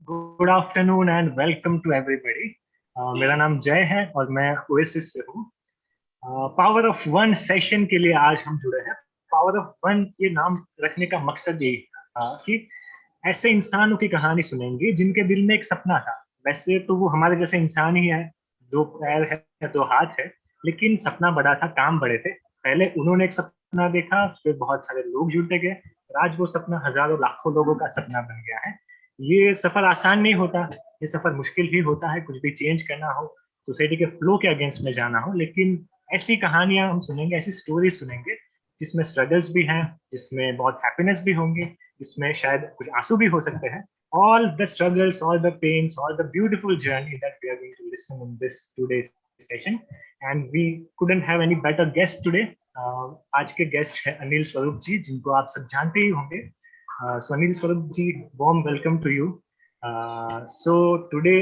Good afternoon and welcome to everybody. मेरा नाम जय है और मैं ओएसिस से हूँ। पावर ऑफ वन सेशन के लिए आज हम जुड़े हैं। पावर ऑफ वन ये नाम रखने का मकसद यही था कि ऐसे इंसानों की कहानी सुनेंगे जिनके दिल में एक सपना था। वैसे तो वो हमारे जैसे इंसान ही है, दो पैर है, दो हाथ है, लेकिन सपना बड़ा था, काम बड़े थे। पहले उन्होंने एक सपना देखा, फिर बहुत सारे लोग जुड़ते गए और आज वो सपना हजारों लाखों लोगों का सपना बन गया है। ये सफर आसान नहीं होता, ये सफर मुश्किल ही होता है। कुछ भी चेंज करना हो, सोसाइटी के फ्लो के अगेंस्ट में जाना हो, लेकिन ऐसी कहानियां हम सुनेंगे, ऐसी स्टोरी सुनेंगे जिसमें स्ट्रगल्स भी हैं, जिसमें बहुत हैप्पीनेस भी होंगे, जिसमें शायद कुछ आंसू भी हो सकते हैं। All the struggles, all the pains, all the beautiful journey that we are going to listen in this today's session. And we couldn't have any better guest today. आज के गेस्ट है अनिल स्वरूप जी, जिनको आप सब जानते ही होंगे। So Anil Swarup ji, warm welcome to you. So today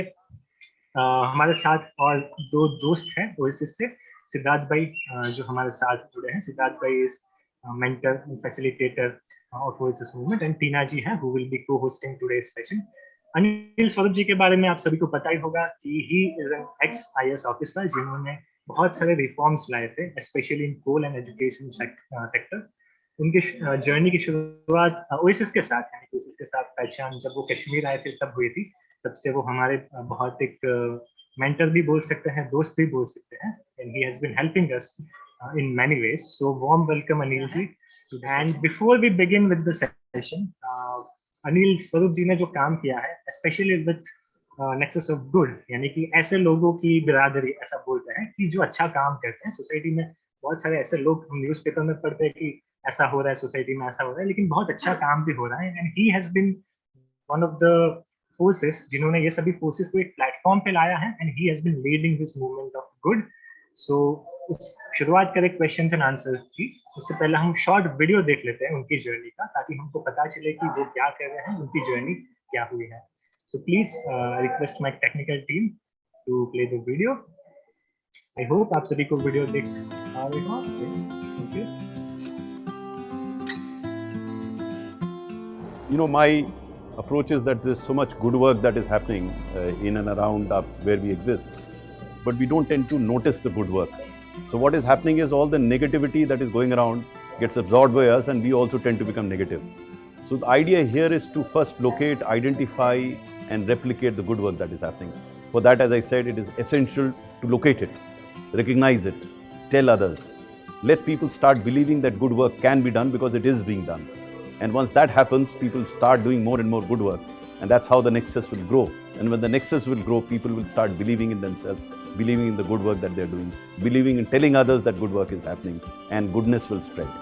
हमारे साथ और दो दोस्त हैं ओएसिस से। सिद्धार्थ भाई जो हमारे साथ जुड़े हैं। सिद्धार्थ भाई is mentor facilitator of Oasis movement and Tina ji हैं who will be co-hosting today's session. Anil Swaroop ji के बारे में आप सभी को पता ही होगा कि he is an ex IAS officer जिन्होंने बहुत सारे रिफॉर्म्स लाए थे, specially in coal and education sector. उनकी जर्नी की शुरुआत ओएसिस के साथ है, ओएसिस के साथ पहचान जब वो कश्मीर आए थे तब हुई थी। तब से वो हमारे बहुत एक मेंटर भी बोल सकते हैं, दोस्त भी बोल सकते हैं, and he has been helping us in many ways. So warm welcome Anil ji. And before we begin with the session, Anil Swarup ji ने जो काम किया है, especially with nexus of good, यानी कि ऐसे लोगों की बिरादरी, ऐसा बोलते हैं कि जो अच्छा काम करते हैं सोसाइटी में। बहुत सारे ऐसे लोग हम न्यूज़पेपर में पढ़ते हैं कि ऐसा हो रहा है सोसाइटी में, ऐसा हो रहा है, लेकिन बहुत अच्छा काम भी हो रहा है। And he has been one of the forces जिन्होंने ये सभी फोर्सेस को एक प्लेटफॉर्म पे लाया है, and he has been leading this movement of good. सो शुरुआत करें क्वेश्चन एंड आंसर की। उससे पहले हम शॉर्ट वीडियो देख लेते हैं उनकी जर्नी का, ताकि हमको पता चले कि वो क्या कर रहे हैं, उनकी जर्नी क्या हुई है। So please request my technical team to play the video. I hope आप सभी को वीडियो देख पा रहे हो। Thank you. You know, my approach is that there's so much good work that is happening in and around where we exist, but we don't tend to notice the good work. So what is happening is all the negativity that is going around gets absorbed by us, and we also tend to become negative. So the idea here is to first locate, identify, and replicate the good work that is happening. For that, as I said, it is essential to locate it, recognize it, tell others. Let people start believing that good work can be done because it is being done. And once that happens, people start doing more and more good work. And that's how the nexus will grow. And when the nexus will grow, people will start believing in themselves, believing in the good work that they're doing, believing in telling others that good work is happening, and goodness will spread.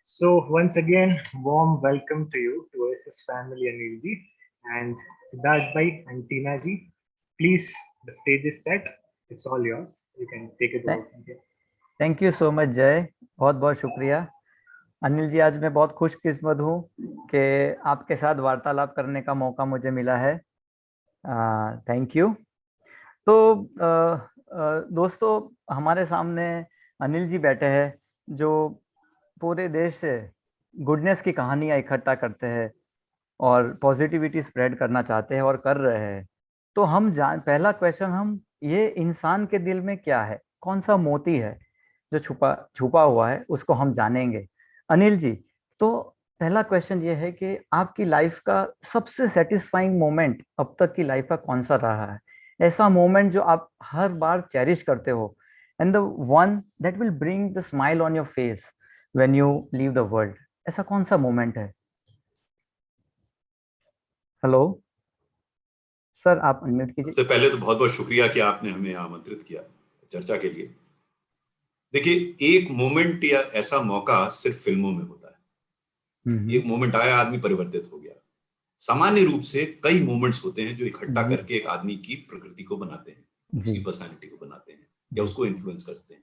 So once again, warm welcome to you, to OSS family, Anil ji and Siddharth bhai and Tina ji. Please, the stage is set. It's all yours. You can take it over from here. Thank you so much जय, बहुत बहुत शुक्रिया। अनिल जी, आज मैं बहुत खुशकिस्मत हूँ कि आपके साथ वार्तालाप करने का मौका मुझे मिला है। Thank you. तो दोस्तों, हमारे सामने अनिल जी बैठे हैं जो पूरे देश से गुडनेस की कहानियाँ इकट्ठा करते हैं और पॉजिटिविटी स्प्रेड करना चाहते हैं और कर रहे हैं। तो हम पहला क्वेश्चन हम ये इंसान के दिल में क्या है, कौन सा मोती है जो छुपा हुआ है, उसको हम जानेंगे। अनिल जी, तो पहला क्वेश्चन ये है कि आपकी लाइफ का सबसे सेटिस्फाइंग मोमेंट अब तक की लाइफ का कौन सा रहा है? ऐसा मोमेंट जो आप हर बार चेरिश करते हो, and the one that will bring the smile on your face when you leave the world. ऐसा कौन सा मोमेंट है? हेलो सर, आप अनम्यूट कीजिए। सबसे पहले तो बहुत बहुत शुक्रिया कि आपने हमें आमंत्रित किया चर्चा के लिए। देखिए, एक मोमेंट या ऐसा मौका सिर्फ फिल्मों में होता है। एक मोमेंट आया, आदमी परिवर्तित हो गया। सामान्य रूप से कई मोमेंट्स होते हैं जो इकट्ठा करके एक आदमी की प्रकृति को बनाते हैं, उसकी पर्सनालिटी को बनाते हैं या उसको इन्फ्लुएंस करते हैं।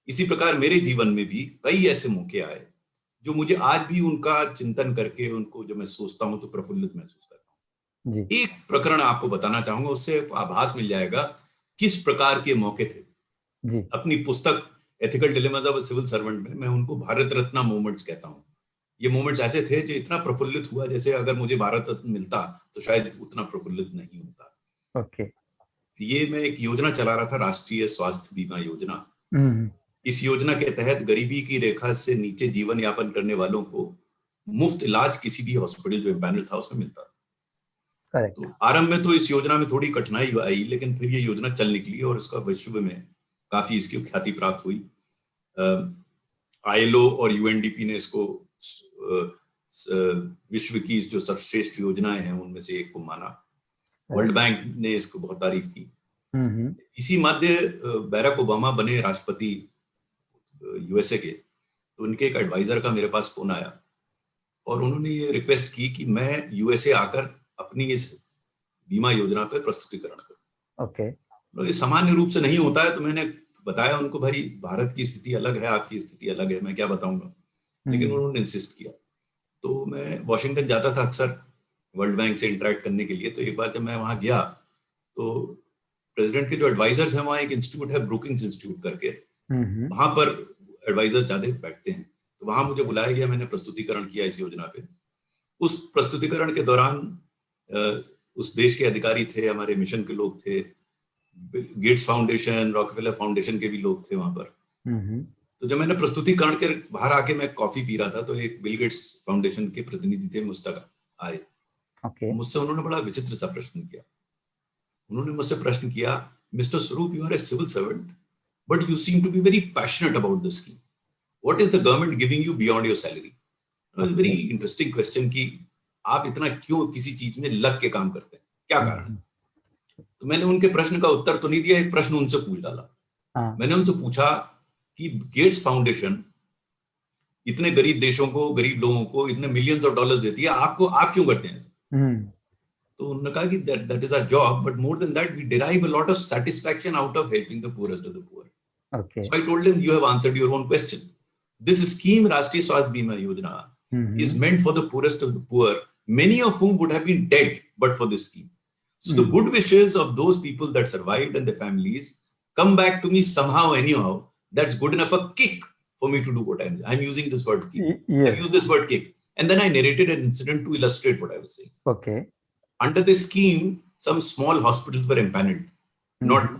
इसी प्रकार मेरे जीवन में भी कई ऐसे मौके आए जो मुझे आज भी उनका चिंतन करके उनको जब मैं सोचता हूं तो प्रफुल्लित महसूस करता हूं। एक प्रकरण आपको बताना चाहूंगा, उससे आभास मिल जाएगा किस प्रकार के मौके थे। अपनी पुस्तक ethical dilemmas of a civil servant में मैं उनको भारत रत्न मोमेंट्स कहता हूं। ये मोमेंट्स ऐसे थे जो इतना प्रफुल्लित हुआ जैसे अगर मुझे भारत रत्न मिलता तो शायद उतना प्रफुल्लित नहीं होता। ओके। ये मैं एक योजना चला रहा था, राष्ट्रीय स्वास्थ्य बीमा योजना। हम्म। इस योजना के तहत गरीबी की रेखा से नीचे जीवन यापन करने वालों को मुफ्त इलाज किसी भी हॉस्पिटल जो पैनल था उसमें मिलता। करेक्ट। तो आरंभ में तो इस योजना में थोड़ी कठिनाई आई, लेकिन फिर ये योजना चल निकली और इसका विश्व में काफी इसकी ख्याति प्राप्त हुई। ILO और UNDP ने इसको विश्व की जो सर्वश्रेष्ठ योजनाएं हैं उनमें से एक को माना। वर्ल्ड बैंक ने इसको बहुत तारीफ की। इसी मध्य बैरक ओबामा बने राष्ट्रपति USA के, तो उनके एक एडवाइजर का मेरे पास फोन आया और उन्होंने ये रिक्वेस्ट की कि मैं USA आकर अपनी इस बीमा योजना पर प्रस्तुतिकरण करूं। ओके। ये सामान्य रूप से नहीं होता है, तो मैंने बताया उनको, भाई भारत की स्थिति अलग है, आपकी स्थिति अलग है, मैं क्या बताऊंगा। लेकिन उन्होंने इंसिस्ट किया। तो मैं वॉशिंगटन जाता था अक्सर वर्ल्ड बैंक से इंटरेक्ट करने के लिए। तो एक बार जब मैं वहां गया तो प्रेसिडेंट के जो एडवाइजर्स हैं, वहाँ एक इंस्टीट्यूट है ब्रुकिंग्स इंस्टीट्यूट करके, वहां पर एडवाइजर्स ज्यादा बैठते हैं। तो वहां मुझे बुलाया गया, मैंने प्रस्तुतिकरण किया इस योजना पे। उस प्रस्तुतिकरण के दौरान उस देश के अधिकारी थे, हमारे मिशन के लोग थे, गेट्स फाउंडेशन, रॉकफेलर फाउंडेशन के भी लोग थे वहां पर। तो जब मैंने प्रस्तुतिकरण के बाहर आके मैं कॉफी पी रहा था तो एक बिल गेट्स फाउंडेशन के प्रतिनिधि थे, मुझ तक आए। मुझसे उन्होंने बड़ा विचित्र सा प्रश्न किया। उन्होंने मुझसे प्रश्न किया, mister Swarup, you are a civil servant but you seem to be very passionate about the scheme, what is the government giving you beyond your salary? Very interesting question कि आप इतना क्यों किसी चीज में लग के काम करते हैं, क्या कारण है? तो मैंने उनके प्रश्न का उत्तर तो नहीं दिया, एक प्रश्न उनसे पूछ डाला। मैंने उनसे पूछा कि गेट्स फाउंडेशन इतने गरीब देशों को, गरीब लोगों को इतने मिलियंस ऑफ डॉलर्स देती है, आपको आप क्यों करते हैं? तो उन्होंने कहा कि that is our job, but more than that we derive a lot of satisfaction out of helping the poorest of the poor. Okay. So I told them, you have answered your own question. This scheme, Rashtriya Swasthya Bima Yojana, is meant for the poorest of the poor, many of whom would have been dead but for this scheme. So the good wishes of those people that survived and their families come back to me somehow, anyhow. That's good enough a kick for me to do what I'm using this word kick. Yes. I've used this word kick. And then I narrated an incident to illustrate what I was saying. Okay. Under this scheme, some small hospitals were empaneled, not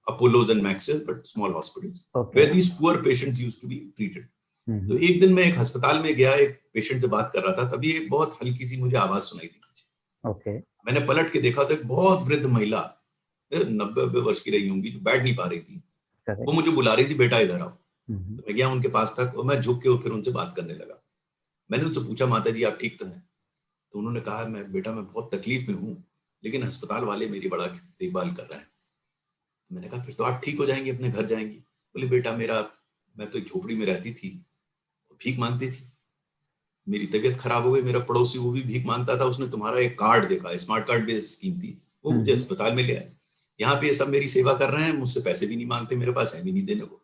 Apollos and Maxes, but small hospitals, where these poor patients used to be treated. तो एक दिन मैं एक अस्पताल में गया, एक patient से बात कर रहा था, तभी एक बहुत हल्की सी मुझे आवाज सुनाई दी पीछे। मैंने पलट के देखा तो एक बहुत वृद्ध महिला, 90 वर्ष की रही होंगी, जो बैठ नहीं पा रही थी, वो मुझे बुला रही थी, बेटा इधर आओ। तो मैं गया उनके पास तक और मैं झुक के फिर उनसे बात करने लगा। मैंने उनसे पूछा, माता जी आप ठीक तो हैं? तो उन्होंने कहा, मैं बहुत तकलीफ में हूँ, लेकिन अस्पताल वाले मेरी बड़ा देखभाल कर रहे हैं। मैंने कहा फिर तो आप ठीक हो जाएंगी, अपने घर जाएंगी? बोले बेटा मैं तो एक झोपड़ी में रहती थी, भीख मांगती थी, मेरी तबीयत खराब हो गई, मेरा पड़ोसी वो भी भीख मांगता था, उसने तुम्हारा एक कार्ड देखा, स्मार्ट कार्ड बेस्ड स्कीम थी, वो मुझे अस्पताल में ले आया। यहाँ पे सब मेरी सेवा कर रहे हैं, मुझसे पैसे भी नहीं मांगते, मेरे पास है भी नहीं देने को।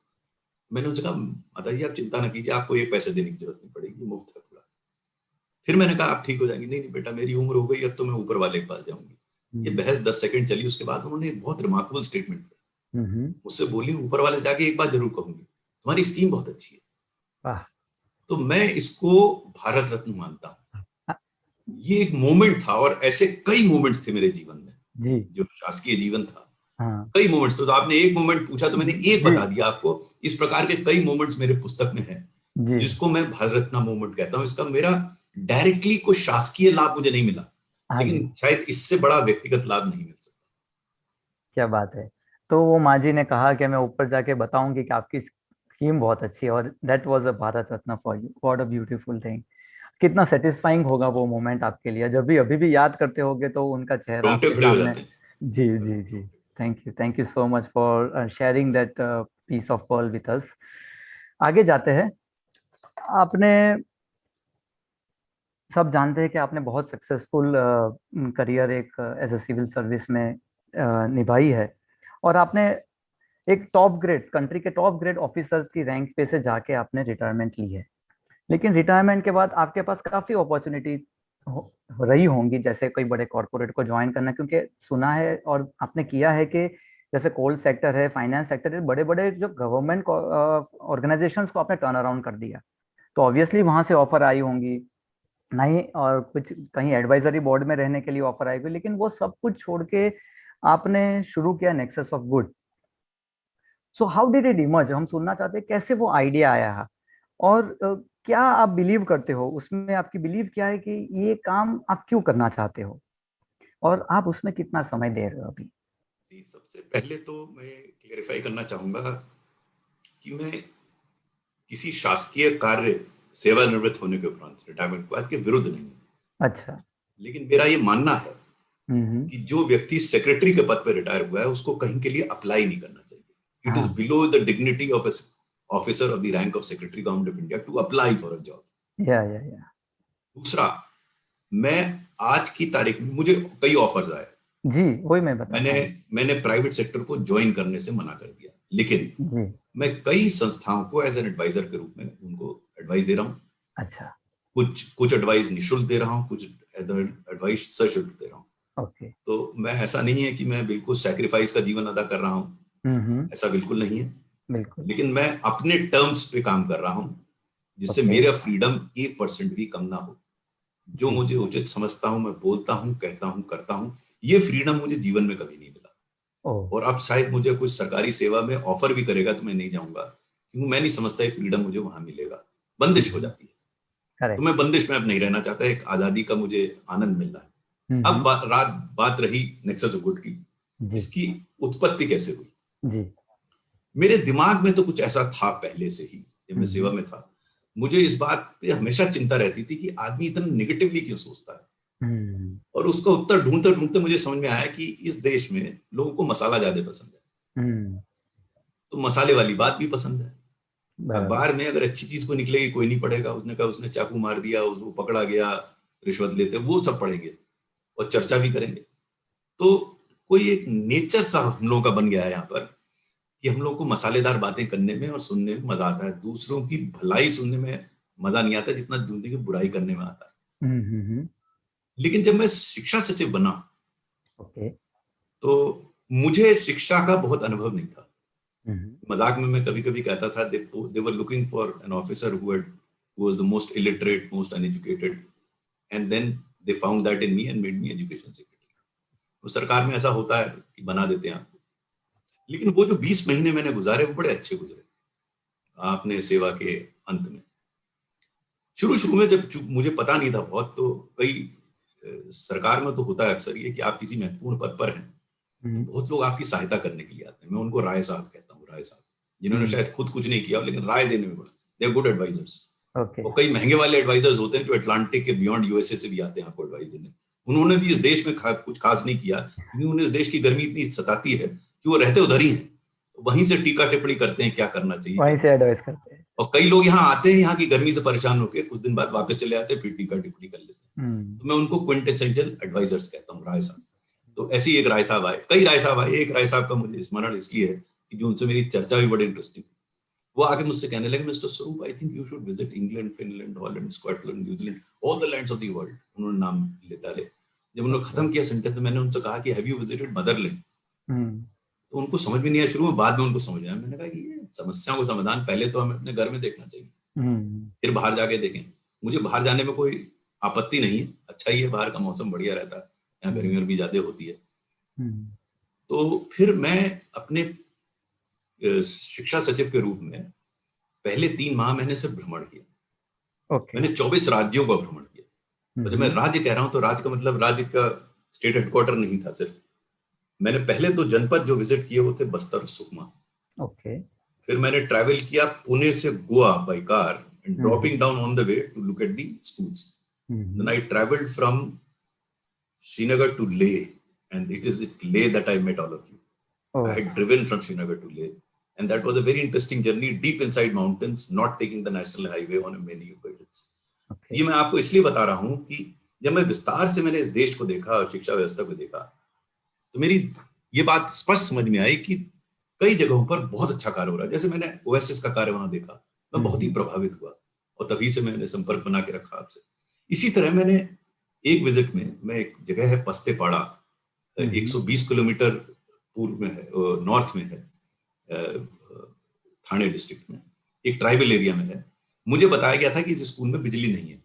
मैंने उनसे कहा, माता जी आप चिंता ना कीजिए, आपको एक पैसे देने की जरूरत नहीं पड़ेगी, मुफ्त है पूरा। फिर मैंने कहा आप ठीक हो जाएंगे? नहीं बेटा, मेरी उम्र हो गई, अब तो मैं ऊपर वाले के पास जाऊंगी। ये बहस 10 सेकंड चली, उसके बाद उन्होंने एक बहुत रिमार्केबल स्टेटमेंट किया। मुझसे बोली, ऊपर वाले जाके एक बात जरूर कहूंगी, तुम्हारी स्कीम बहुत अच्छी है। तो मैं इसको भारत रत्न मानता हूँ। ये एक मोमेंट था, और ऐसे कई मोमेंट्स थे मेरे जीवन में, जो शासकीय जीवन था। कई मोमेंट्स। तो आपने एक मोमेंट पूछा तो मैंने एक बता दिया आपको। इस प्रकार के कई मोमेंट्स मेरे पुस्तक में हैं, जिसको मैं भारत रत्न मोमेंट कहता हूँ। इसका मेरा डायरेक्टली कोई शासकीय लाभ मुझे नहीं मिला, लेकिन शायद इससे बड़ा व्यक्तिगत लाभ नहीं मिल सकता। क्या बात है। तो वो माँ जी ने कहा कि मैं ऊपर जाके बताऊंगी कि आपकी स्कीम बहुत अच्छी है, और that was a Bharat Ratna for you. What a beautiful thing. कितना सेटिस्फाइंग होगा वो मोमेंट आपके लिए, जब भी अभी भी याद करते होगे तो उनका चेहरा आपके सामने। जी जी जी, thank you so much for sharing that piece of pearl with us. आगे जाते हैं। आपने सब जानते हैं कि आपने बहुत सक्सेसफुल करियर एक एज ए सिविल सर्विस में निभाई है, और आपने एक टॉप ग्रेड, कंट्री के टॉप ग्रेड ऑफिसर्स की रैंक पे से जाके आपने रिटायरमेंट ली है। लेकिन रिटायरमेंट के बाद आपके पास काफ़ी अपॉर्चुनिटी रही होंगी, जैसे कोई बड़े कॉर्पोरेट को ज्वाइन करना, क्योंकि सुना है और आपने किया है कि जैसे कोल सेक्टर है, फाइनेंस सेक्टर है, बड़े बड़े जो गवर्नमेंट ऑर्गेनाइजेशंस को आपने टर्न अराउंड कर दिया। तो ऑब्वियसली वहां से ऑफर आई होंगी, नहीं और कुछ कहीं एडवाइजरी बोर्ड में रहने के लिए ऑफर आएगी, लेकिन वो सब कुछ छोड़ के आपने शुरू किया nexus of good. So how did it emerge, हम सुनना चाहते हैं कैसे वो आइडिया आया है, और क्या आप बिलीव करते हो उसमें, आपकी बिलीव क्या है कि ये काम आप क्यों करना चाहते हो, और आप उसमें कितना समय दे रहे हो अभी? सबसे पहले तो मैं क्लेरिफाई करना चाहूंगा कि मैं किसी शासकीय कार्य सेवानिवृत्त होने के उपरांत, रिटायरमेंट के बाद, के विरुद्ध नहीं हूं। अच्छा। लेकिन मेरा ये मानना है कि जो व्यक्ति सेक्रेटरी के पद पर रिटायर हुआ है उसको कहीं के लिए अप्लाई नहीं करना चाहिए। It is below the dignity of officer of the rank of secretary government of India to apply for a job. या दूसरा, मैं आज की तारीख में, मुझे कई ऑफर्स आए जी, वही मैं बता मैंने प्राइवेट सेक्टर को ज्वाइन करने से मना कर दिया, लेकिन मैं कई संस्थाओं को एज एन एडवाइजर के रूप में उनको एडवाइस दे रहा हूँ। अच्छा। कुछ एडवाइस निःशुल्क दे रहा हूँ, कुछ एडवाइस सशुल्क दे रहा हूँ। ओके। तो मैं, ऐसा नहीं है कि मैं बिल्कुल सैक्रिफाइस का जीवन अदा कर रहा हूँ, ऐसा बिल्कुल नहीं है। बिल्कुल। लेकिन मैं अपने टर्म्स पे काम कर रहा हूँ, जिससे मेरा फ्रीडम 1% भी कम ना हो। जो मुझे उचित समझता हूँ मैं बोलता हूँ, कहता हूँ, करता हूँ। ये फ्रीडम मुझे जीवन में कभी नहीं मिला। और अब शायद मुझे कुछ सरकारी सेवा में ऑफर भी करेगा तो मैं नहीं जाऊंगा, क्योंकि मैं नहीं समझता ये फ्रीडम मुझे वहां मिलेगा, बंदिश हो जाती है। तो मैं बंदिश में अब नहीं रहना चाहता, एक आजादी का मुझे आनंद मिल रहा है। अब बात रही नेक्सस ऑफ गुड की, इसकी उत्पत्ति कैसे हुई। मेरे दिमाग में तो कुछ ऐसा था पहले से ही, जब मैं सेवा में था। मुझे इस बात पे हमेशा चिंता रहती थी कि आदमी इतना नेगेटिवली क्यों सोचता है, और उसका उत्तर ढूंढते ढूंढते मुझे समझ में आया कि इस देश में लोगों को मसाला ज्यादा पसंद है, तो मसाले वाली बात भी पसंद है। अखबार में अगर अच्छी चीज को निकलेगी कोई नहीं पढ़ेगा, उसने कहा उसने चाकू मार दिया, उसको पकड़ा गया, रिश्वत लेते, वो सब पढ़ेंगे और चर्चा भी करेंगे। तो कोई एक नेचर सा हम लोगों का बन गया है यहाँ पर कि हम लोग को मसालेदार बातें करने में और सुनने में मजा आता है। दूसरों की भलाई सुनने में मजा नहीं आता जितना दूसरे की बुराई करने में आता है। लेकिन जब मैं शिक्षा सचिव बना, तो मुझे शिक्षा का बहुत अनुभव नहीं था। मजाक में मैं कभी कभी कहता था, they were looking for an officer who was the most illiterate, most uneducated, and then they found that in me and made me education secretary. तो सरकार में ऐसा होता है कि बना देते हैं आपको। लेकिन वो जो 20 महीने मैंने गुजारे वो बड़े अच्छे गुजरे आपने सेवा के अंत में। शुरू में जब मुझे पता नहीं था बहुत, तो कई सरकार में तो होता है अक्सर ये कि आप किसी महत्वपूर्ण पद पर हैं, तो बहुत लोग आपकी सहायता करने के लिए आते हैं। मैं उनको राय साहब कहता हूँ, राय साहब, जिन्होंने शायद खुद कुछ नहीं किया लेकिन राय देने में बड़ा, दे आर गुड एडवाइजर्स। और कई महंगे वाले एडवाइजर्स होते हैं जो अटलांटिक के बियॉन्ड यूएसए से भी आते हैं आपको एडवाइस देने। उन्होंने भी इस देश में कुछ खास नहीं किया, क्योंकि उन्हें इस देश की गर्मी इतनी सताती है कि वो रहते उधर ही हैं, वहीं से टीका टिप्पणी करते हैं क्या करना चाहिए, वहीं से एडवाइस करते हैं। और कई लोग यहाँ आते हैं, यहाँ की गर्मी से परेशान होकर कुछ दिन बाद वापस चले आते हैं, फिर टीका टिप्पणी कर लेते हैं। तो मैं उनको क्विंटेसेंशियल एडवाइजर्स कहता हूँ, राय साहब। तो ऐसी एक राय साहब आए, कई राय साहब आए। एक राय साहब का मुझे स्मरण इसलिए है कि जो उनसे मेरी चर्चा भी बड़ी इंटरेस्टिंग। वो आके मुझसे कहने लगे, मिस्टर स्वरूप, I think you should visit England, Finland, Holland, Scotland, New Zealand, all the lands of the world. उन्होंने नाम ले डाले। जब उन्होंने खत्म किया सेंटेंस तो मैंने उनसे कहा कि हैव यू विजिटेड मदरलैंड। तो उनको समझ में नहीं आया शुरू में, बाद में उनको समझ आया। मैंने कहा ये समस्याओं का समाधान पहले तो हमें अपने घर में देखना चाहिए, फिर बाहर जाके देखें। मुझे बाहर जाने में कोई आपत्ति नहीं है, अच्छा ही है, बाहर का मौसम बढ़िया रहता है, यहाँ गर्मी भी ज्यादा होती है। तो फिर मैं अपने शिक्षा सचिव के रूप में पहले 3 माह मैंने सिर्फ भ्रमण किया। मैंने 24 राज्यों का भ्रमण किया। तो जब मैं राज्य कह रहा हूँ तो राज्य का मतलब राज्य का स्टेट हेडक्वार्टर नहीं था सिर्फ। मैंने पहले 2 जनपद जो विजिट किए वो थे बस्तर और सुकमा। फिर मैंने ट्रैवल किया पुणे से Goa by car and dropping down on the way to look at the schools. Then I traveled from Srinagar to Leh, and it is at Leh that I met all of you. I had driven from Srinagar to Leh, and that was a very interesting journey, deep inside mountains, not taking the national highway on many occasions. ये मैं आपको इसलिए बता रहा हूँ कि जब मैं विस्तार से मैंने इस देश को देखा और शिक्षा व्यवस्था को देखा, तो मेरी ये बात स्पष्ट समझ में आई कि कई जगहों पर बहुत अच्छा कार्य हो रहा है। जैसे मैंने ओएसएस का कार्य वहां देखा, मैं बहुत ही प्रभावित हुआ और तभी से मैंने संपर्क बना के रखा आपसे। इसी तरह मैंने एक विजिट में, मैं एक जगह है पस्तेपाड़ा, 120 किलोमीटर पूर्व में है, नॉर्थ में है, थाने डिस्ट्रिक्ट में, एक ट्राइबल एरिया में है। मुझे बताया गया था कि इस स्कूल में बिजली नहीं है।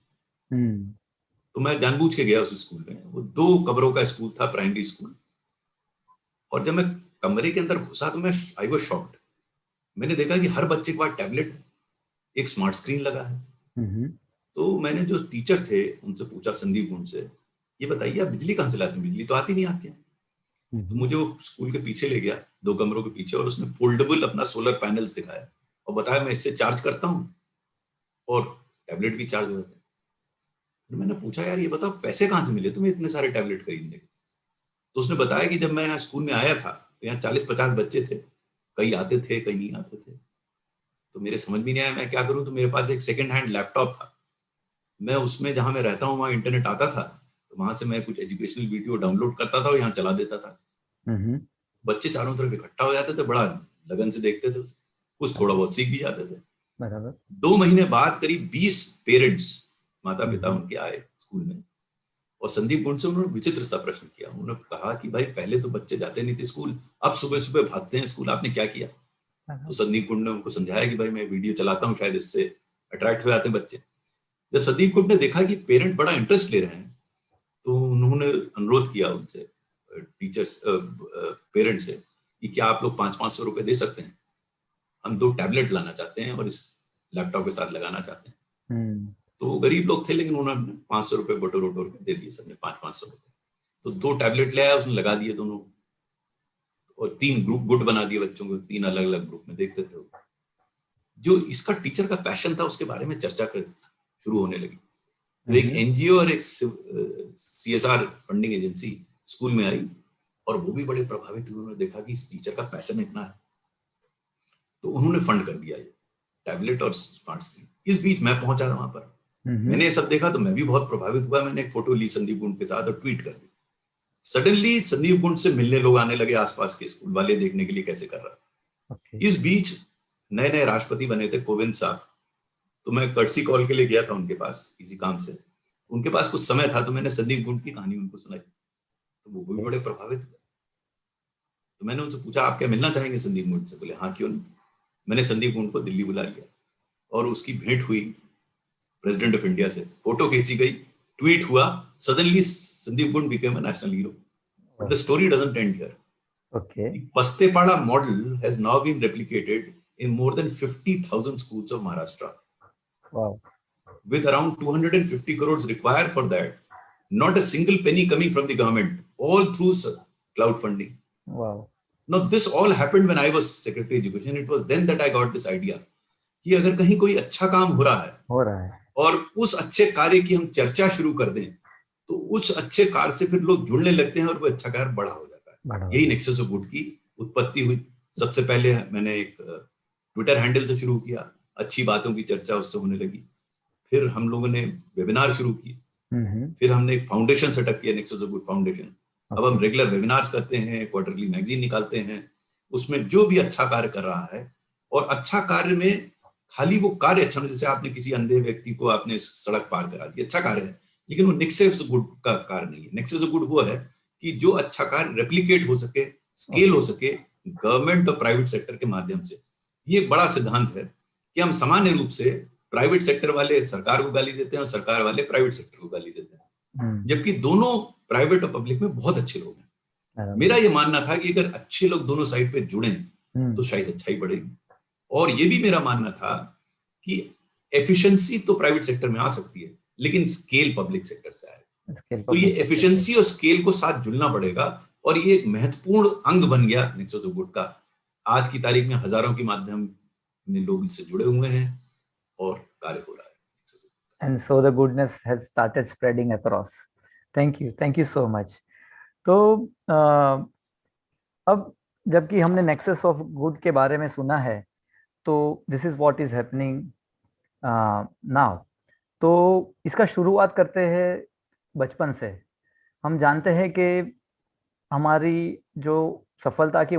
तो मैं जानबूझ के गया उस स्कूल में। वो 2 कमरों का स्कूल था, प्राइमरी स्कूल। और जब मैं कमरे के अंदर घुसा तो मैं आई वाज शॉक्ड। मैंने देखा कि हर बच्चे के पास टैबलेट है, एक स्मार्ट स्क्रीन लगा है। तो मैंने जो टीचर थे उनसे पूछा, संदीप गुण से, ये बताइए आप बिजली कहाँ से लाते हैं, बिजली तो आती नहीं आपके। तो मुझे वो स्कूल के पीछे ले गया, 2 कमरों के पीछे, और उसने फोल्डेबल अपना सोलर पैनल्स दिखाया और बताया मैं इससे चार्ज करता हूँ और टैबलेट भी चार्ज हो जाते हैं। फिर मैंने पूछा, यार ये बताओ पैसे कहाँ से मिले तुम्हें इतने सारे टैबलेट खरीदने के? तो उसने बताया कि जब मैं यहाँ स्कूल में आया था तो यहाँ 40-50 बच्चे थे, कई आते थे कई नहीं आते थे। तो मेरे समझ भी नहीं आया मैं क्या करूँ। तो मेरे पास एक सेकेंड हैंड लैपटॉप था, मैं उसमें जहाँ मैं रहता हूँ वहाँ इंटरनेट आता था, तो वहां से मैं कुछ एजुकेशनल वीडियो डाउनलोड करता था और यहाँ चला देता था। बच्चे चारों तरफ इकट्ठा हो जाते थे, बड़ा लगन से देखते थे, कुछ थोड़ा बहुत सीख भी जाते थे। बराबर। 2 महीने बाद करीब 20 पेरेंट्स, माता पिता उनके आए स्कूल में, और संदीप गुण से उन्होंने विचित्र सा प्रश्न किया। उन्होंने कहा कि भाई पहले तो बच्चे जाते नहीं थे स्कूल, अब सुबह सुबह भागते हैं स्कूल, आपने क्या किया? तो संदीप गुण ने उनको समझाया कि भाई मैं वीडियो चलाता हूँ, शायद इससे अट्रैक्ट हो जाते हैं बच्चे। जब संदीप गुण ने देखा कि पेरेंट बड़ा इंटरेस्ट ले रहे हैं, तो उन्होंने अनुरोध किया उनसे, टीचर्स पेरेंट्स से, कि क्या आप लोग 500-500 रुपए दे सकते हैं, हम 2 टैबलेट लाना चाहते हैं और इस लैपटॉप के साथ लगाना चाहते हैं। तो वो गरीब लोग थे, लेकिन उन्होंने 500 रुपए बटोर के दे दिए, सबने 500 रुपए। तो 2 टैबलेट ले आया, उसने लगा दिए दोनों, और 3 ग्रुप गुट बना दिए बच्चों को, 3 अलग अलग ग्रुप में देखते थे। जो इसका टीचर का पैशन था उसके बारे में चर्चा कर शुरू होने लगी। तो एक एनजीओ और एक सीएसआर फंडिंग एजेंसी स्कूल में आई, और वो भी बड़े प्रभावित हुए। उन्होंने देखा कि इस टीचर का पैशन इतना है, तो उन्होंने फंड कर दिया ये टैबलेट और स्मार्ट स्क्रीन। इस बीच मैं पहुंचा था वहां पर, मैंने ये सब देखा तो मैं भी बहुत प्रभावित हुआ। मैंने एक फोटो ली संदीप गुण के साथ और ट्वीट कर दी। सडनली संदीप गुण से मिलने लोग आने लगे, आसपास के स्कूल वाले, देखने के लिए कैसे कर रहा है। इस बीच नए नए राष्ट्रपति बने थे कोविंद साहब, तो मैं कर्टसी कॉल के लिए गया था उनके पास किसी काम से। उनके पास कुछ समय था, तो मैंने संदीप गुण की कहानी उनको सुनाई, तो वो भी बड़े प्रभावित हुए। तो मैंने उनसे पूछा, आप क्या मिलना चाहेंगे संदीप गुण से? बोले हाँ, क्यों नहीं। मैंने संदीप गुण को दिल्ली बुला लिया और उसकी भेंट हुई प्रेसिडेंट ऑफ इंडिया से, फोटो खींची गई, ट्वीट हुआ। सडनली संदीप गुण became a national hero. But the story doesn't and here. Okay. The Pastepada model has now been replicated in more than 50,000 schools of Maharashtra. Wow. With around 250 crores required for that. Not a single penny coming from the government, all through cloud funding. Wow. Now this all happened when I was Secretary of Education. It was then that I got this idea कि अगर कहीं कोई अच्छा काम हो रहा है और उस अच्छे कार्य की हम चर्चा शुरू कर दें, तो उस अच्छे कार्य से फिर लोग जुड़ने लगते हैं और वो अच्छा कार्य बड़ा हो जाता है। यही नेक्सस ऑफ गुड की उत्पत्ति हुई। सबसे पहले मैंने एक ट्विटर हैंडल से शुरू किया, अच्छी बातों की चर्चा उससे होने लगी। फिर हम लोगों ने वेबिनार शुरू किए, फिर हमने एक फाउंडेशन सेटअप किया, नेक्सस ऑफ गुड फाउंडेशन। अब हम रेगुलर वेबिनार्स करते हैं, क्वार्टरली मैगजीन निकालते हैं, उसमें जो भी अच्छा कार्य कर रहा है, और अच्छा कार्य में खाली वो कार्य अच्छा, जैसे आपने किसी अंधे व्यक्ति को आपने सड़क पार करा दी, अच्छा कार्य है, लेकिन वो नेक्सस ऑफ गुड का कार्य नहीं है। नेक्सस ऑफ गुड वो है कि जो अच्छा कार्य रेप्लिकेट हो सके, स्केल हो सके गवर्नमेंट और प्राइवेट सेक्टर के माध्यम से। ये बड़ा सिद्धांत है कि हम सामान्य रूप से प्राइवेट सेक्टर वाले सरकार को गाली देते हैं और सरकार वाले प्राइवेट सेक्टर को गाली देते हैं, जबकि दोनों प्राइवेट और पब्लिक में बहुत अच्छे लोग हैं। मेरा ये मानना था कि अगर अच्छे लोग दोनों साइड पे जुड़े तो शायद अच्छाई बढ़ेगी। और ये भी मेरा मानना था कि एफिशिएंसी तो प्राइवेट सेक्टर में आ सकती है, लेकिन स्केल पब्लिक सेक्टर से आएगा। तो ये एफिशिएंसी और स्केल को साथ जुड़ना पड़ेगा, और ये एक महत्वपूर्ण अंग बन गया नेक्सस ऑफ गुड का। आज की तारीख में हजारों के माध्यम में लोग इससे जुड़े हुए हैं और कार्य हो रहा है। And so the goodness has started spreading across. Thank you so much. तो अब जबकि हमने नेक्सस ऑफ गुड के बारे में सुना है, तो this is what is happening now. तो इसका शुरुआत करते हैं बचपन से। हम जानते हैं कि हमारी जो सफलता की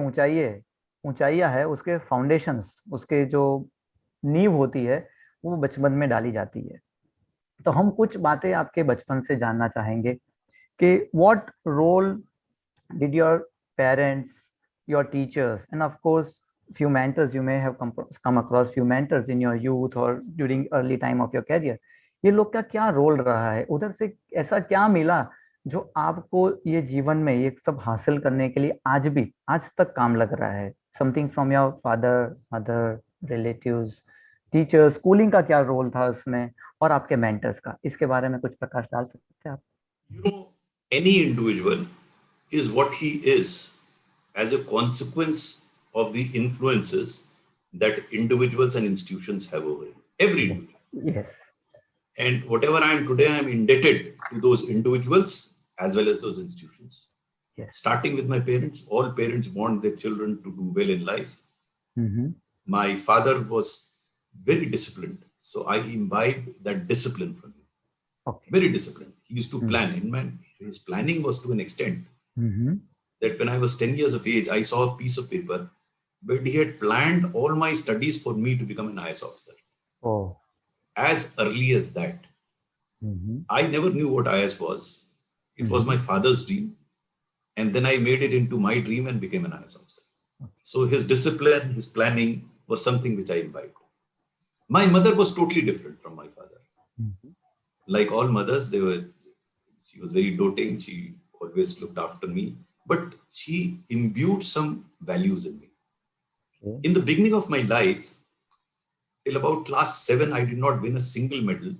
ऊंचाइयां है, उसके फाउंडेशंस, उसके जो नींव होती है, वो बचपन में डाली जाती है। तो हम कुछ बातें आपके बचपन से जानना चाहेंगे कि what role did your parents, your teachers and of course few mentors, you may have come across few mentors in your youth or during early time of your career. ये लोग का क्या रोल रहा है, उधर से ऐसा क्या मिला जो आपको ये जीवन में ये सब हासिल करने के लिए आज तक काम लग रहा है? Something from your father, mother, relatives, teachers, schooling का क्या रोल था उसमें, और आपके मेंटर्स का, इसके बारे में कुछ प्रकाश डाल सकते हैं आप? You know, any individual is what he is as a consequence of the influences that individuals and institutions have over him. Every individual. Yes. And whatever I am today, I am indebted to those individuals as well as those institutions. Yes. Starting with my parents, all parents want their children to do well in life. Mm-hmm. My father was very disciplined, so I imbibed that discipline from him. Okay. Very disciplined. He used to plan. And his planning was to an extent that when I was 10 years of age, I saw a piece of paper where he had planned all my studies for me to become an IAS officer. Oh. As early as that. I never knew what IAS was. It was my father's dream. And then I made it into my dream and became an IAS officer. Okay. So his discipline, his planning was something which I imbibed. My mother was totally different from my father. Like all mothers, she was very doting. She always looked after me, but she imbued some values in me. Okay. In the beginning of my life, till about class 7, I did not win a single medal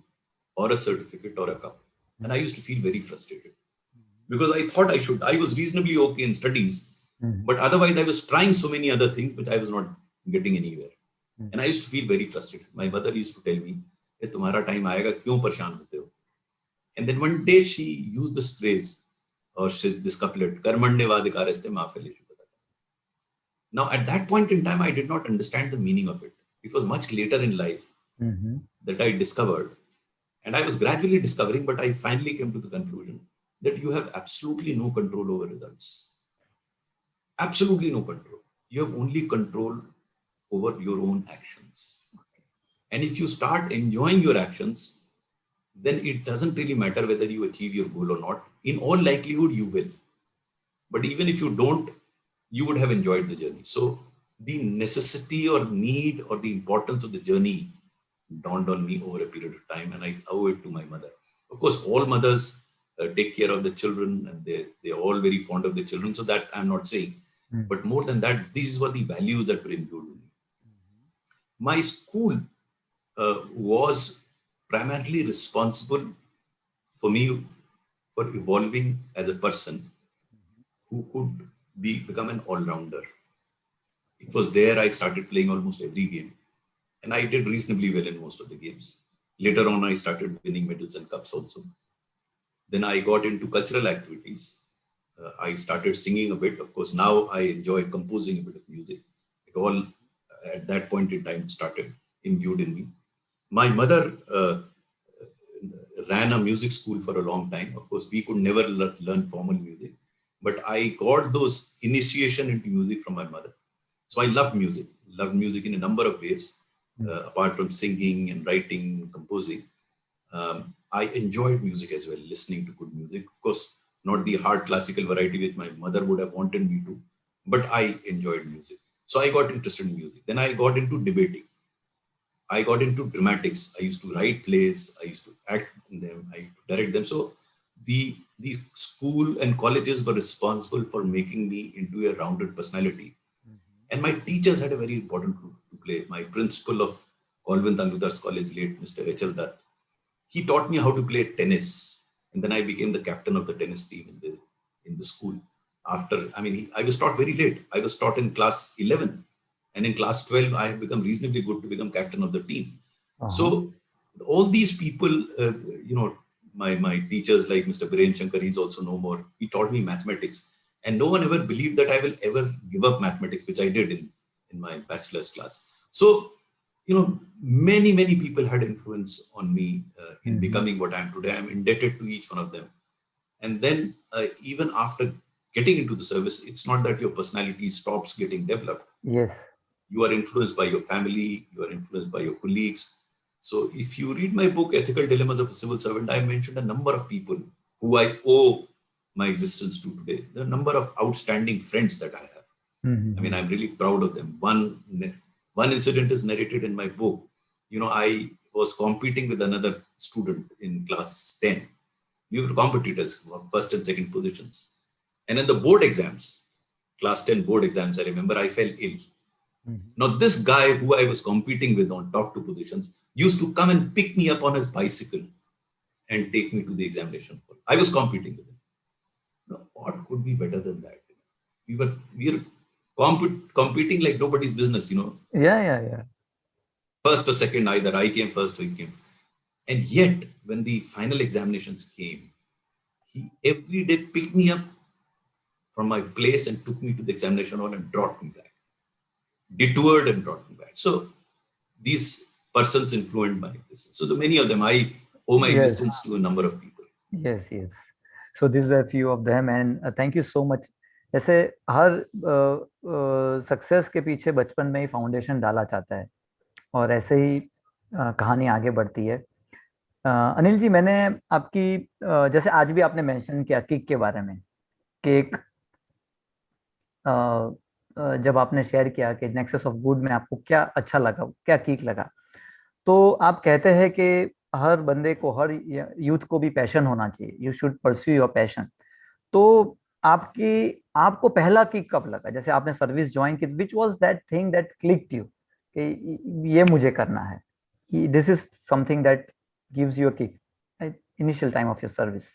or a certificate or a cup. And I used to feel very frustrated because I thought I should. I was reasonably okay in studies, but otherwise I was trying so many other things, which I was not getting anywhere. And I used to feel very frustrated. My mother used to tell me, "Tumhara time aayega, kyun pareshan hote ho?" And then one day she used this phrase, or this couplet, "Karmanne vadikaraste maafelesh." Now at that point in time, I did not understand the meaning of it. It was much later in life that I discovered. And I was gradually discovering, but I finally came to the conclusion that you have absolutely no control over results. Absolutely no control. You have only control over your own actions. And if you start enjoying your actions, then it doesn't really matter whether you achieve your goal or not. In all likelihood, you will. But even if you don't, you would have enjoyed the journey. So the necessity or need or the importance of the journey dawned on me over a period of time, and I owe it to my mother. Of course, all mothers take care of the children, and they're all very fond of the children. So that I'm not saying. But more than that, these were the values that were imbued in me. My school was primarily responsible for me for evolving as a person who could become an all-rounder. It was there I started playing almost every game. And I did reasonably well in most of the games. Later on, I started winning medals and cups also. Then I got into cultural activities. I started singing a bit. Of course, now I enjoy composing a bit of music. It all, at that point in time, started imbued in me. My mother ran a music school for a long time. Of course, we could never learn formal music. But I got those initiation into music from my mother. So I loved music in a number of ways. Apart from singing and writing, composing, I enjoyed music as well, listening to good music. Of course, not the hard classical variety which my mother would have wanted me to, but I enjoyed music. So I got interested in music. Then I got into debating. I got into dramatics. I used to write plays. I used to act in them. I used to direct them. So the school and colleges were responsible for making me into a rounded personality. And my teachers had a very important role to play. My principal of Colvin Taludar's College, late Mr. Rachel Dutt, he taught me how to play tennis. And then I became the captain of the tennis team in the school. I was taught very late. I was taught in class 11. And in class 12, I had become reasonably good to become captain of the team. So all these people, my teachers like Mr. Biren Shankar, he's also no more. He taught me mathematics. And no one ever believed that I will ever give up mathematics, which I did in my bachelor's class. So, many, many people had influence on me in becoming what I am today. I'm indebted to each one of them. And then even after getting into the service, it's not that your personality stops getting developed. Yes. You are influenced by your family. You are influenced by your colleagues. So if you read my book, Ethical Dilemmas of a Civil Servant, I mentioned a number of people who I owe my existence to today. The number of outstanding friends that I have. I mean, I'm really proud of them. One incident is narrated in my book. I was competing with another student in class 10. We were competitors, first and second positions. And in the board exams, class 10 board exams, I remember I fell ill. Now, this guy who I was competing with on top 2 positions used to come and pick me up on his bicycle and take me to the examination hall. I was competing with him. Now, what could be better than that? We were competing like nobody's business, Yeah. First or second, either I came first or he came. And yet, when the final examinations came, he every day picked me up from my place and took me to the examination hall and brought me back. Detoured and brought me back. So these persons influenced my existence. So many of them, I owe my existence to a number of people. Yes. So these were a few of them, and thank you so much. जैसे हर success के पीछे बचपन में ही foundation डाला जाता है और ऐसे ही कहानी आगे बढ़ती है। अनिल जी, मैंने आपकी जैसे आज भी आपने मेंशन किया किक के बारे में, किक जब आपने शेयर किया कि नेक्सस ऑफ गुड में आपको क्या अच्छा लगा, क्या किक लगा, तो आप कहते हैं कि हर बंदे को, हर यूथ को भी पैशन होना चाहिए, you should pursue your passion. तो आपको पहला किक कब लगा? जैसे आपने सर्विस ज्वाइन की, which was that thing that clicked you कि ये मुझे करना है, this is something that gives you a kick initial time of your service?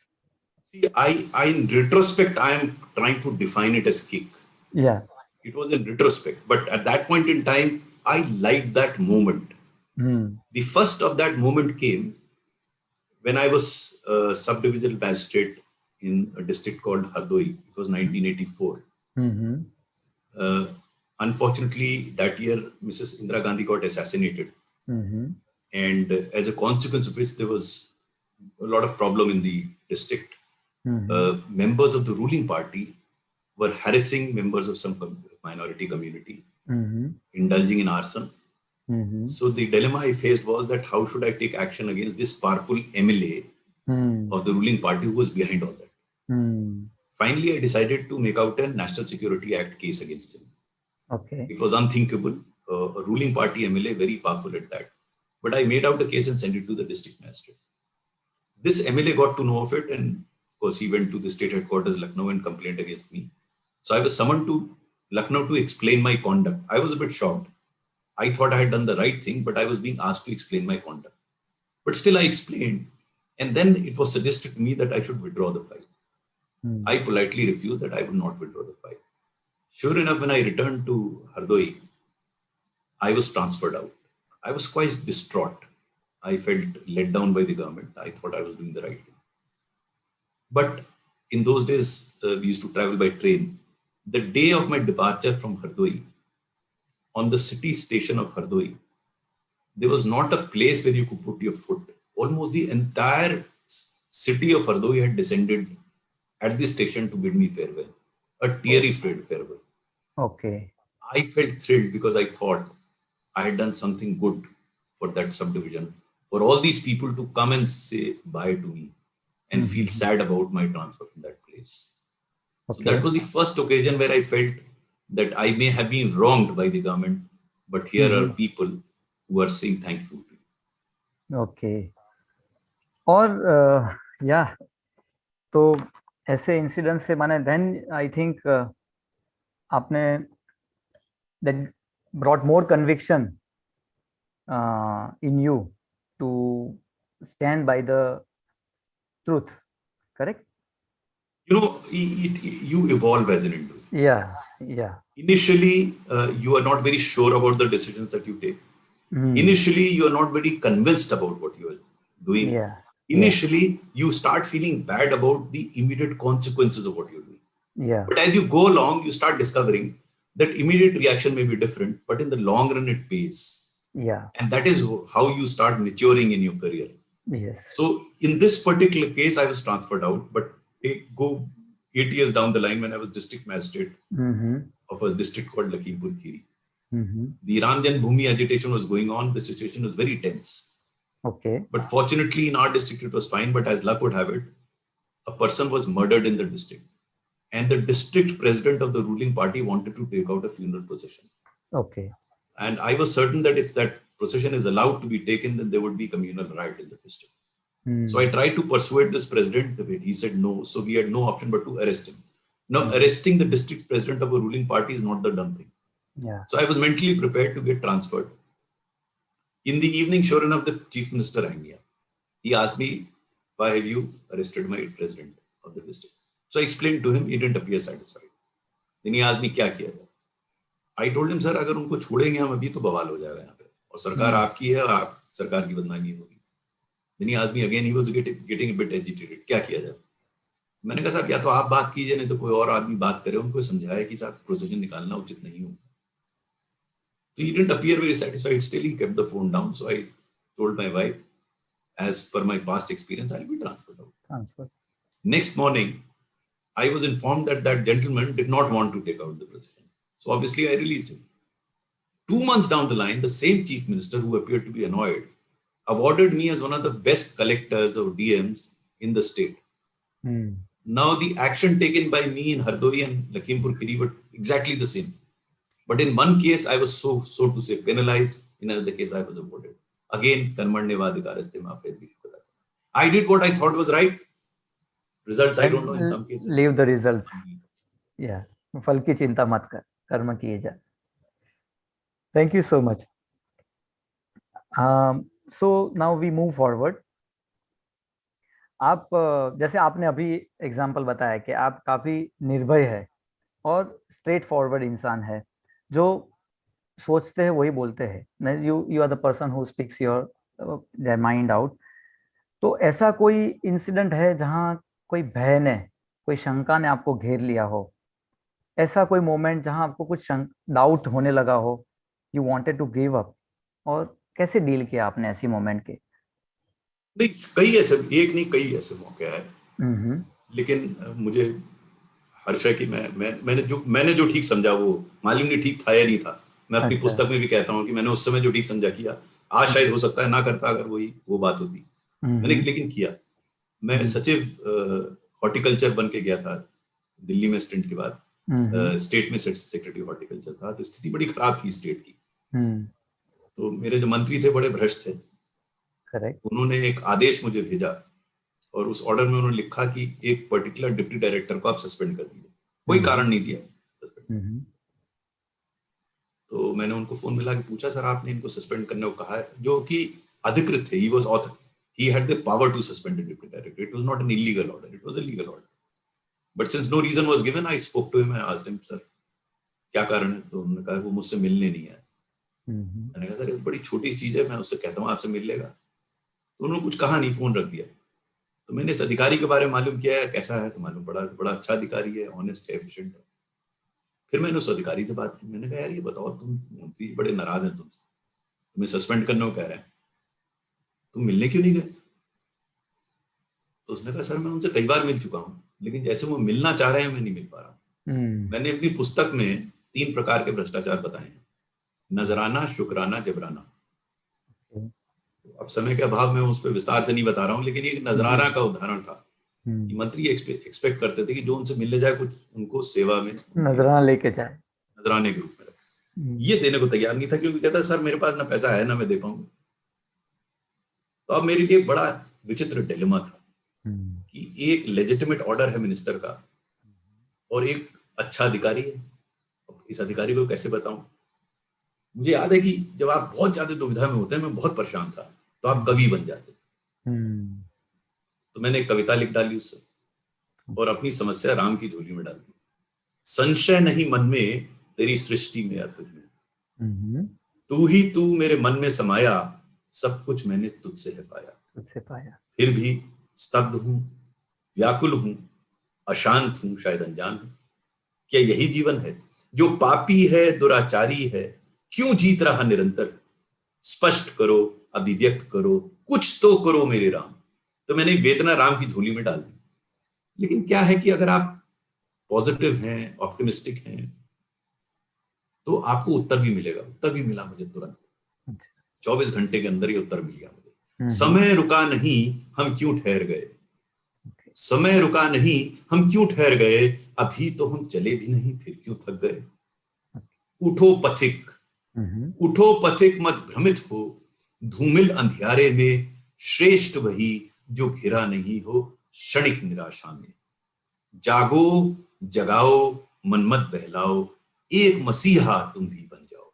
See, I in retrospect, I am trying to define it as kick. Yeah. It was in retrospect, but at that point in time, I liked that moment. The first of that moment came when I was a sub-divisional magistrate in a district called Hardoi. It was 1984. Unfortunately, that year, Mrs. Indira Gandhi got assassinated. And as a consequence of which, there was a lot of problem in the district. Members of the ruling party were harassing members of some minority community, indulging in arson. So the dilemma I faced was that how should I take action against this powerful MLA of the ruling party who was behind all that. Finally, I decided to make out a National Security Act case against him. Okay. It was unthinkable. A ruling party MLA, very powerful at that. But I made out a case and sent it to the district magistrate. This MLA got to know of it, and of course he went to the state headquarters, Lucknow, and complained against me. So I was summoned to Lucknow to explain my conduct. I was a bit shocked. I thought I had done the right thing, but I was being asked to explain my conduct. But still I explained. And then it was suggested to me that I should withdraw the file. I politely refused that I would not withdraw the file. Sure enough, when I returned to Hardoi, I was transferred out. I was quite distraught. I felt let down by the government. I thought I was doing the right thing. But in those days, we used to travel by train. The day of my departure from Hardoi, on the city station of Hardoi, there was not a place where you could put your foot. Almost the entire city of Hardoi had descended at the station to bid me farewell, a teary farewell. Okay. I felt thrilled because I thought I had done something good for that subdivision, for all these people to come and say bye to me and feel sad about my transfer from that place. Okay. So that was the first occasion where I felt that I may have been wronged by the government, but here are people who are saying thank you to you. Okay. और तो ऐसे incident से माने then I think आपने that brought more conviction in you to stand by the truth, correct? You evolve as an individual. Yeah. Initially, you are not very sure about the decisions that you take. Initially, you are not very convinced about what you are doing. Initially, you start feeling bad about the immediate consequences of what you're doing. But as you go along, you start discovering that immediate reaction may be different, but in the long run, it pays. And that is how you start maturing in your career. So in this particular case, I was transferred out, but go 8 years down the line when I was district magistrate of a district called Lakhimpur Kheri. The Ram Janmabhoomi agitation was going on. The situation was very tense. Okay. But fortunately, in our district, it was fine. But as luck would have it, a person was murdered in the district. and the district president of the ruling party wanted to take out a funeral procession. Okay. And I was certain that if that procession is allowed to be taken, then there would be communal riot in the district. So I tried to persuade this president, but he said no. So we had no option but to arrest him. Now, arresting the district president of a ruling party is not the done thing. Yeah. So I was mentally prepared to get transferred. In the evening, sure enough, the chief minister rang me up. He asked me, why have you arrested my president of the district? So I explained to him. He didn't appear satisfied. Then he asked me, क्या किया जाए? I told him, sir, अगर उनको छोड़ेंगे हम अभी तो बवाल हो जाएगा यहाँ पे, और सरकार आपकी है और आप सरकार की बदनामी होगी. Then he asked me again. He was getting a bit agitated. क्या किया जाए? मैंने कहा साहब या तो आप बात कीजिए, नहीं तो कोई और आदमी बात करे, उनको समझाए कि साहब प्रोसेशन निकालना उचित नहीं होगा. So he didn't appear very satisfied. Still, he kept the phone down. So I told my wife, as per my past experience, I'll be transferred out. Next morning, I was informed that that gentleman did not want to take out the procession. So obviously, I released him. 2 months down the line, the same chief minister who appeared to be annoyed awarded me as one of the best collectors of DMs in the state. Now, the action taken by me in Hardoi and Lakhimpur Kheri were exactly the same. But in one case, I was so to say penalized. In another case, I was awarded. Again, karmanyevadikaraste ma phir bhi pata. I did what I thought was right. Results, I don't know in some cases. Leave the results. Yeah. फल की चिंता मत कर, कर्म किए जा. Thank you so much. So now we move forward. आप जैसे आपने अभी एग्जाम्पल बताया कि आप काफी निर्भय है और स्ट्रेट फॉरवर्ड इंसान है, जो सोचते हैं वही बोलते हैं. You are the person who speaks your mind out. तो ऐसा कोई इंसिडेंट है जहाँ कोई भय ने, कोई शंका ने आपको घेर लिया हो? ऐसा कोई मोमेंट जहाँ आपको कुछ डाउट होने लगा हो, you wanted to give up, और कैसे डील किया आपने ऐसी मोमेंट के? नहीं, कई ऐसे, एक नहीं कई ऐसे मौके आए. लेकिन मुझे हर्ष है कि मैंने जो ठीक समझा वो मालूम नहीं ठीक था या नहीं था. मैं अपनी पुस्तक में भी कहता हूँ कि मैंने उस समय जो ठीक समझा किया. आज शायद हो सकता है ना करता अगर वो बात होती. मैंने लेकिन किया. मैं सचिव हॉर्टिकल्चर बन के गया था दिल्ली में स्टिंट के बाद. स्टेट में सेक्रेटरी हॉर्टिकल्चर था. तो स्थिति बड़ी खराब थी स्टेट की. तो मेरे जो मंत्री थे बड़े भ्रष्ट थे. करेक्ट. उन्होंने एक आदेश मुझे भेजा और उस ऑर्डर में उन्होंने लिखा कि एक पर्टिकुलर डिप्टी डायरेक्टर को आप सस्पेंड कर दीजिए. कोई कारण नहीं दिया. तो मैंने उनको फोन मिला के पूछा, सर आपने इनको सस्पेंड करने को कहा है, जो कि अधिकृत थे. He had the power to suspend a deputy director. It was not an illegal order. It was a legal order. But since no reason was given, I spoke to him. I asked him, sir, क्या कारण है? तो उन्होंने कहा वो मुझसे मिलने नहीं आया. मैंने कहा सर ये बड़ी छोटी चीज है, मैं उससे कहता हूँ आपसे मिल लेगा. तो उन्होंने कुछ कहा नहीं, फोन रख दिया. तो मैंने इस अधिकारी के बारे में मालूम किया है, कैसा है. तो मालूम पड़ा बड़ा अच्छा अधिकारी है, ऑनेस्ट है, एफिशिएंट है. फिर मैंने उस अधिकारी से बात की. मैंने कहा यार ये बताओ, तुम मंत्री बड़े नाराज हैं तुमसे, तुम्हें सस्पेंड करने को कह रहे हैं, तुम मिलने क्यों नहीं गए? तो उसने कहा सर मैं उनसे कई बार मिल चुका हूँ, लेकिन जैसे वो मिलना चाह रहे हैं मैं नहीं मिल पा रहा. मैंने अपनी पुस्तक में 3 प्रकार के भ्रष्टाचार बताए हैं: नजराना, शुक्राना, जबराना. तो अब समय के अभाव में उस पर विस्तार से नहीं बता रहा हूँ, लेकिन ये नजराना का उदाहरण था कि मंत्री एक्सपेक्ट करते थे कि जो उनसे मिलने जाए कुछ उनको सेवा में नजराना लेके जाए, नजराने के रूप में रखे. ये देने को तैयार नहीं था, क्योंकि कहता सर मेरे पास ना पैसा है ना मैं दे पाऊंगा. तो अब मेरे लिए बड़ा विचित्र डिलेमा था कि एक लेजिटिमेट ऑर्डर है मिनिस्टर का और एक अच्छा अधिकारी है. इस अधिकारी को कैसे बताऊं? मुझे याद है कि जब आप बहुत ज्यादा दुविधा में होते हैं, मैं बहुत परेशान था, तो आप कवि बन जाते. तो मैंने एक कविता लिख डाली उससे और अपनी समस्या राम की झोली में डाल दी. संशय नहीं मन में तेरी सृष्टि में या तुझ में, तू ही तू मेरे मन में समाया, सब कुछ मैंने तुझसे है पाया. फिर भी स्तब्ध हूं, व्याकुल हूं, अशांत हूं, शायद अनजान हूं. क्या यही जीवन है? जो पापी है, दुराचारी है, क्यों जीत रहा निरंतर? स्पष्ट करो, अभिव्यक्त करो, कुछ तो करो मेरे राम. तो मैंने वेदना राम की झोली में डाल दी. लेकिन क्या है कि अगर आप पॉजिटिव हैं, ऑप्टिमिस्टिक हैं, तो आपको उत्तर भी मिलेगा. उत्तर भी मिला मुझे तुरंत. 24 घंटे के अंदर ही उत्तर मिल गया मुझे. समय रुका नहीं, हम क्यों ठहर गए? समय रुका नहीं, हम क्यों ठहर गए, अभी तो हम चले भी नहीं, फिर क्यों थक गए। उठो पथिक, उठो पथिक, मत भ्रमित हो, धूमिल अंधियारे में श्रेष्ठ वही जो घिरा नहीं हो क्षणिक निराशा में। जागो जगाओ, मन मत बहलाओ, एक मसीहा तुम भी बन जाओ।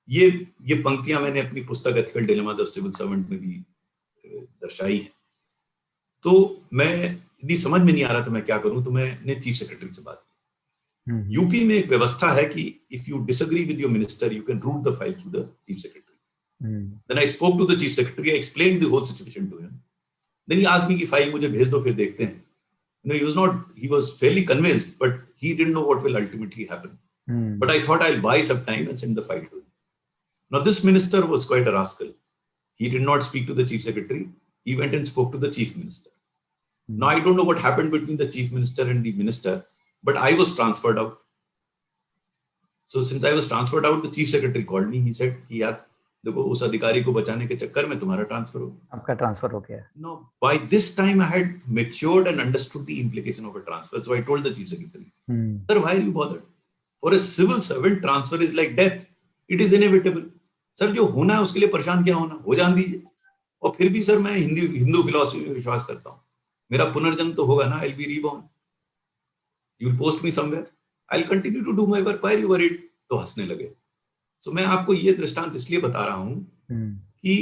ये पंक्तियां मैंने अपनी पुस्तक ethical dilemmas of civil servant में भी दर्शाई है। तो मैं यदि समझ में नहीं आ रहा था मैं क्या करूं, तो मैंने चीफ सेक्रेटरी से बात की। यूपी में एक व्यवस्था है कि if you disagree with your minister you can route the file to the chief secretary. Then I spoke to the chief secretary, I explained the whole situation to him. Then he asked me कि file मुझे भेज दो, फिर देखते हैं। He was fairly convinced, but he didn't know what will ultimately happen. But I thought I'll buy some time and send the file to him. Now this minister was quite a rascal. He did not speak to the chief secretary. He went and spoke to the chief minister. Now I don't know what happened between the chief minister and the minister, but I was transferred out. So since I was transferred out, the chief secretary called me. He said, "यार देखो उस अधिकारी को बचाने के चक्कर में तुम्हारा ट्रांसफर हो गया." आपका ट्रांसफर हो गया। No, by this time I had matured and understood the implication of a transfer. So I told the chief secretary, "Sir, why are you bothered? For a civil servant, transfer is like death. It is inevitable. Sir जो होना है उसके लिए परेशान क्या होना, हो जान दीजिए। और फिर भी सर मैं हिंदू फिलॉसफी में विश्वास करता हूँ, मेरा पुनर्जन्म तो होगा ना, I'll be reborn. You'll post me somewhere. I'll continue to do my work. Why are you worried?" तो हंसने लगे। तो मैं आपको ये दृष्टांत इसलिए बता रहा हूं कि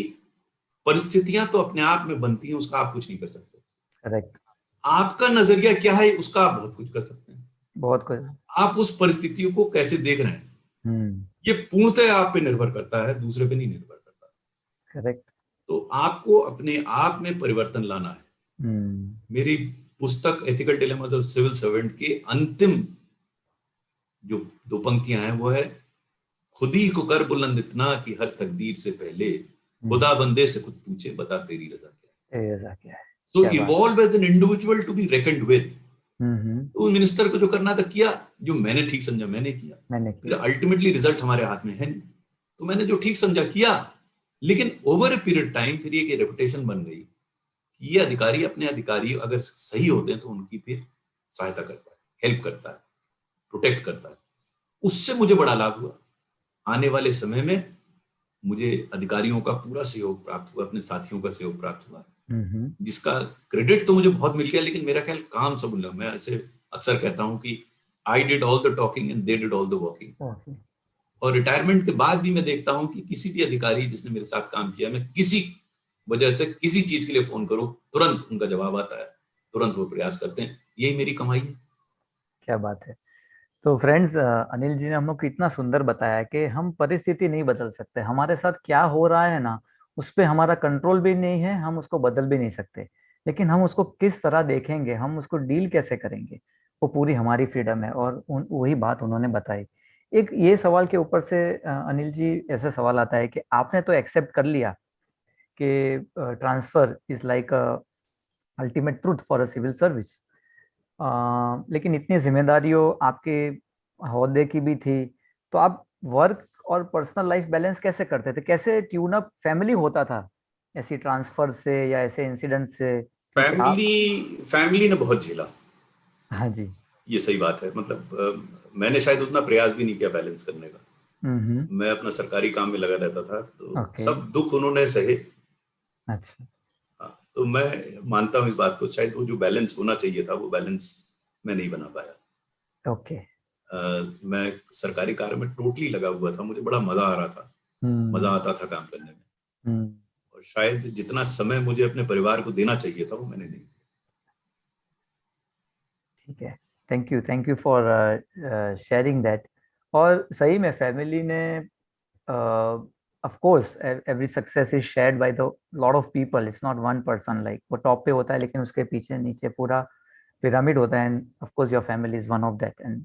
परिस्थितियां तो अपने आप में बनती हैं, उसका आप कुछ नहीं कर सकते। करेक्ट। आपका नजरिया क्या है उसका आप बहुत कुछ कर सकते हैं, बहुत कुछ। आप उस परिस्थितियों को कैसे देख रहे हैं ये पूर्णतः आप पे निर्भर करता है, दूसरे पे नहीं निर्भर करता। करेक्ट। तो आपको अपने आप में परिवर्तन लाना है। मेरी पुस्तक ethical dilemmas of civil servant के अंतिम जो 2 पंक्तियां हैं वो है, खुदी को कर बुलंद इतना कि हर तकदीर से पहले खुदा बंदे से खुद पूछे बता तेरी रजा क्या है। रजा क्या है। So evolve as an individual to be reckoned with. तो मिनिस्टर को जो करना था किया, जो मैंने ठीक समझा मैंने किया। अल्टीमेटली रिजल्ट हमारे हाथ में है नहीं, तो मैंने जो ठीक समझा किया। लेकिन ओवर ए पीरियड टाइम फिर ये रेपुटेशन बन गई कि ये अधिकारी अपने अधिकारी अगर सही होते हैं तो उनकी फिर सहायता करता है, हेल्प करता है, प्रोटेक्ट करता है। उससे मुझे बड़ा लाभ हुआ। आने वाले समय में मुझे अधिकारियों का पूरा सहयोग प्राप्त हुआ, अपने साथियों का सहयोग प्राप्त हुआ, जिसका क्रेडिट तो मुझे बहुत मिल गया, लेकिन मेरा ख्याल काम सब उन, मैं ऐसे अक्सर कहता हूं कि I did all the talking and they did all the walking. और रिटायरमेंट के बाद भी मैं देखता हूं कि किसी भी अधिकारी जिसने मेरे साथ काम किया, मैं किसी वजह से किसी चीज के लिए फोन करो तुरंत उनका जवाब आता है, तुरंत वो प्रयास करते हैं। यही मेरी कमाई है। क्या बात है। तो फ्रेंड्स, अनिल जी ने हम लोग को इतना सुंदर बताया कि हम परिस्थिति नहीं बदल सकते, हमारे साथ क्या हो रहा है ना उस पर हमारा कंट्रोल भी नहीं है, हम उसको बदल भी नहीं सकते, लेकिन हम उसको किस तरह देखेंगे, हम उसको डील कैसे करेंगे, वो पूरी हमारी फ्रीडम है। और वही बात उन्होंने बताई। एक ये सवाल के ऊपर से अनिल जी ऐसा सवाल आता है कि आपने तो एक्सेप्ट कर लिया कि transfer is like ultimate truth for a civil service, लेकिन इतनी जिम्मेदारियों आपके ओहदे की भी थी, तो आप वर्क और पर्सनल लाइफ बैलेंस कैसे करते थे, कैसे ट्यून अप फैमिली होता था ऐसी ट्रांसफर से या ऐसे इंसिडेंट से? फैमिली ने बहुत झेला। हाँ जी, ये सही बात है। मतलब मैंने शायद उतना प्रयास भी नहीं किया बैलेंस करने का। मैं अपना सरकारी काम में लगा रहता था, तो सब दुख उन्होंने सहे। अच्छा। तो मैं मानता हूँ इस बात को, शायद वो जो बैलेंस होना चाहिए था वो बैलेंस मैं नहीं बना पाया। ओके। मैं सरकारी कार्य में टोटली लगा हुआ था, मुझे बड़ा मजा आ रहा था, मजा आता था काम करने में, और शायद जितना समय मुझे अपने परिवार को देना चाहिए था वो मैंने नहीं। ठीक है, thank you for sharing that. और सही में फैमिली ने of course every success is shared by the lot of people, it's not one person, like वो टॉप पे होता है लेकिन उसके पीछे नीचे पूरा पिरामिड होता है, and of course your family is one of that, and